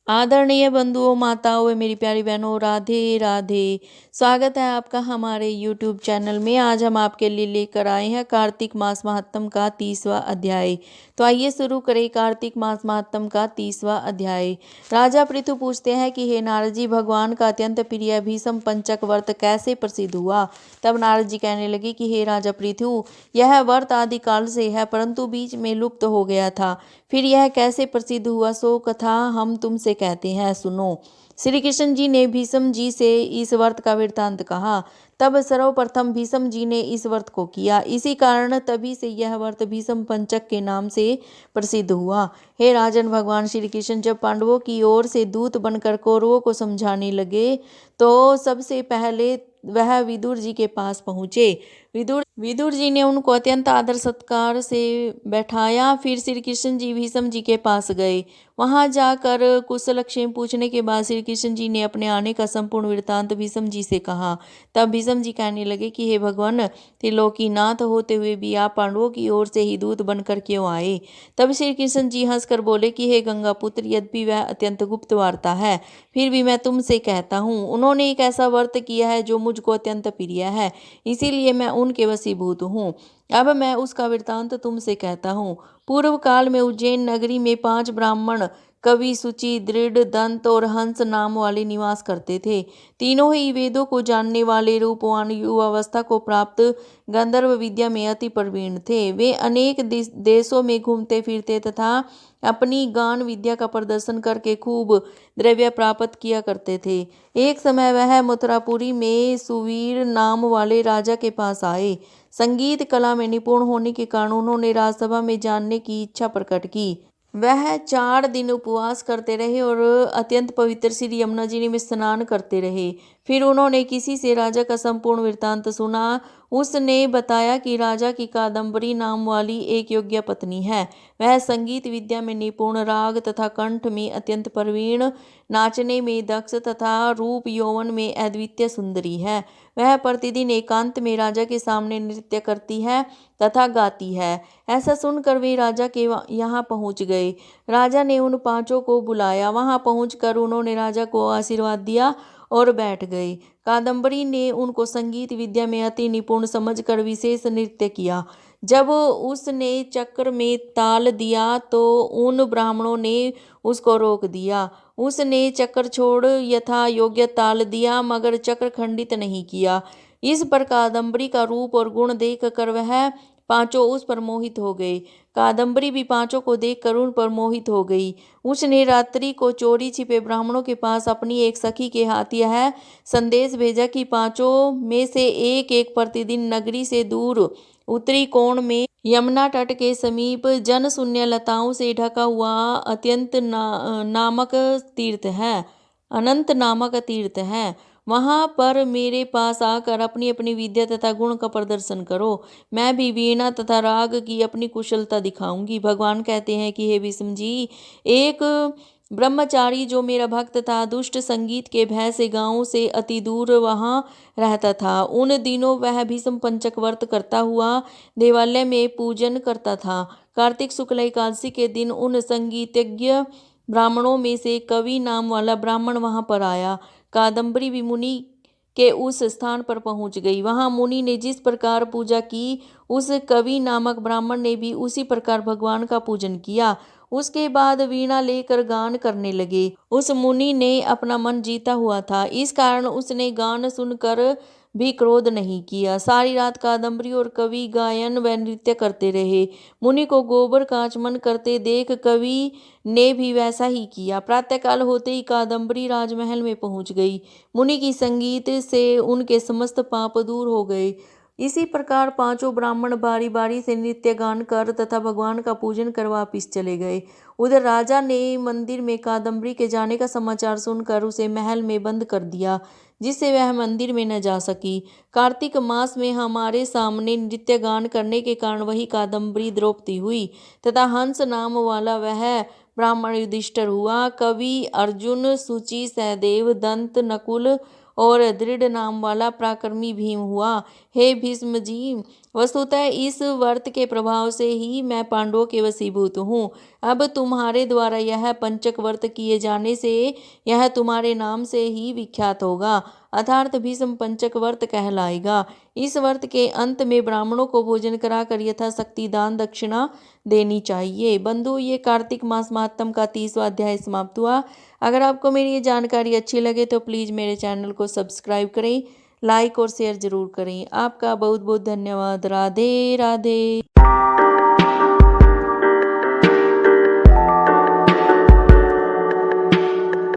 आदरणीय बंधुओं, माताओं व मेरी प्यारी बहनों, राधे राधे। स्वागत है आपका हमारे YouTube चैनल में। आज हम आपके लिए लेकर आए हैं कार्तिक मास महात्म का 30वां अध्याय। तो आइए शुरू करें कार्तिक मास महात्म का 30वां अध्याय। राजा पृथु पूछते हैं कि हे नारद जी, भगवान का अत्यंत प्रिय भीष्म पंचक व्रत कैसे प्रसिद्ध हुआ। तब नारद जी कहने लगे कि हे राजा पृथु, यह व्रत आदिकाल से है, परंतु बीच में लुप्त हो गया था। फिर यह कैसे प्रसिद्ध हुआ, सो कथा हम तुमसे कहते हैं, सुनो। श्री कृष्ण जी ने भीष्म जी से इस व्रत का वृत्तांत कहा। तब सर्वप्रथम भीष्म जी ने इस व्रत को किया। इसी कारण तभी से यह व्रत भीष्म पंचक के नाम से प्रसिद्ध हुआ। हे राजन, भगवान श्री कृष्ण जब पांडवों की ओर से दूत बनकर कौरवों को समझाने लगे तो सबसे पहले वह विदुर जी के पास पहुँचे। विदुर जी ने उनको अत्यंत आदर सत्कार से बैठाया। फिर श्री कृष्ण जी भीष्म जी के पास गए। वहां जाकर कुशल क्षेम पूछने के बाद श्री कृष्ण जी ने अपने आने का संपूर्ण वृत्तांत भीष्म जी से कहा। तब भीष्म जी कहने लगे कि हे भगवान, त्रिलोकीनाथ होते हुए भी आप पांडवों की ओर से ही दूत बनकर क्यों आए। तब श्री कृष्ण जी हंसकर बोले कि हे गंगा पुत्र, यद्यपि वह अत्यंत गुप्त वार्ता है, फिर भी मैं तुमसे कहता हूँ। उन्होंने एक ऐसा व्रत किया है जो मुझको अत्यंत प्रिय है, इसीलिए मैं उनके वशीभूत हूँ। अब मैं उसका वृत्तांत तुमसे कहता हूँ। पूर्व काल में उज्जैन नगरी में 5 ब्राह्मण कवि, सुचि, दृढ़, दंत और हंस नाम वाले निवास करते थे। तीनों ही वेदों को जानने वाले, रूपवान, युवावस्था को प्राप्त, गंधर्व विद्या में अति प्रवीण थे। वे अनेक देशों में घूमते फिरते तथा अपनी गान विद्या का प्रदर्शन करके खूब द्रव्य प्राप्त किया करते थे। एक समय वह मथुरापुरी में सुवीर नाम वाले राजा के पास आए। संगीत कला में निपुण होने के कारण उन्होंने राजसभा में जानने की इच्छा प्रकट की। वह 4 दिन उपवास करते रहे और अत्यंत पवित्र श्री यमुना जी में स्नान करते रहे। फिर उन्होंने किसी से राजा का संपूर्ण वृत्तांत सुना। उसने बताया कि राजा की कादम्बरी नाम वाली एक योग्य पत्नी है। वह संगीत विद्या में निपुण, राग तथा कंठ में अत्यंत प्रवीण, नाचने में दक्ष तथा रूप यौवन में अद्वितीय सुंदरी है। वह प्रतिदिन एकांत में राजा के सामने नृत्य करती है तथा गाती है। ऐसा सुनकर वे राजा के यहाँ पहुँच गए। राजा ने उन 5 को बुलाया। वहाँ पहुँचकर उन्होंने राजा को आशीर्वाद दिया और बैठ गए। कादम्बरी ने उनको संगीत विद्या में अति निपुण समझकर विशेष नृत्य किया। जब उसने चक्र में ताल दिया तो उन ब्राह्मणों ने उसको रोक दिया। उसने चक्र छोड़ यथा योग्य ताल दिया, मगर चक्र खंडित नहीं किया। इस पर कादम्बरी का रूप और गुण देख कर वह 5 उस पर मोहित हो गए। कादम्बरी भी 5 को देखकर उन पर मोहित हो गई। उसने रात्रि को चोरी छिपे ब्राह्मणों के पास अपनी एक सखी के हाथ यह संदेश भेजा कि 5 में से एक एक प्रतिदिन नगरी से दूर उत्तरी कोण में यमुना तट के समीप जन शून्य लताओं से ढका हुआ नामक तीर्थ है अनंत नामक तीर्थ है। वहां पर मेरे पास आकर अपनी अपनी विद्या तथा गुण का प्रदर्शन करो। मैं भी वीणा तथा राग की अपनी कुशलता दिखाऊंगी। भगवान कहते हैं कि हे विष्णु जी, एक ब्रह्मचारी जो मेरा भक्त था, दुष्ट संगीत के भय से गांव से अति दूर वहां रहता था। उन दिनों वह भीष्म पंचक व्रत करता हुआ देवालय में पूजन करता था। कार्तिक शुक्ल एकादशी के दिन उन संगीतज्ञ ब्राह्मणों में से कवि नाम वाला ब्राह्मण वहां पर आया। कादम्बरी भी मुनि के उस स्थान पर पहुंच गई। वहां मुनि ने जिस प्रकार पूजा की, उस कवि नामक ब्राह्मण ने भी उसी प्रकार भगवान का पूजन किया। उसके बाद वीणा लेकर गान करने लगे। उस मुनि ने अपना मन जीता हुआ था, इस कारण उसने गान सुनकर भी क्रोध नहीं किया। सारी रात कादम्बरी और कवि गायन व नृत्य करते रहे। मुनि को गोबर का आचमन करते देख कवि ने भी वैसा ही किया। प्रातःकाल होते ही कादम्बरी राजमहल में पहुंच गई। मुनि की संगीत से उनके समस्त पाप दूर हो गए। इसी प्रकार 5 ब्राह्मण बारी बारी से नृत्य गान कर तथा भगवान का पूजन कर वापिस चले गए। उधर राजा ने मंदिर में कादम्बरी के जाने का समाचार सुनकर उसे महल में बंद कर दिया, जिससे वह मंदिर में न जा सकी। कार्तिक मास में हमारे सामने नृत्य गान करने के कारण वही कादम्बरी द्रौपदी हुई तथा हंस नाम वाला वह ब्राह्मण युधिष्ठिर हुआ। कवि अर्जुन, सुचि, सहदेव, दंत, नकुल और दृढ़ नाम वाला पराक्रमी भीम हुआ। हे भीष्म जी, वस्तुतः इस व्रत के प्रभाव से ही मैं पांडवों के वशीभूत हूँ। अब तुम्हारे द्वारा यह पंचक व्रत किए जाने से यह तुम्हारे नाम से ही विख्यात होगा, अर्थात भीष्म पंचक व्रत कहलाएगा। इस व्रत के अंत में ब्राह्मणों को भोजन कराकर यथाशक्ति दान दक्षिणा देनी चाहिए। बंधु, ये कार्तिक मास महात्म का 30वां अध्याय समाप्त हुआ। अगर आपको मेरी ये जानकारी अच्छी लगे तो प्लीज़ मेरे चैनल को सब्सक्राइब करें, लाइक और शेयर ज़रूर करें। आपका बहुत बहुत धन्यवाद। राधे राधे।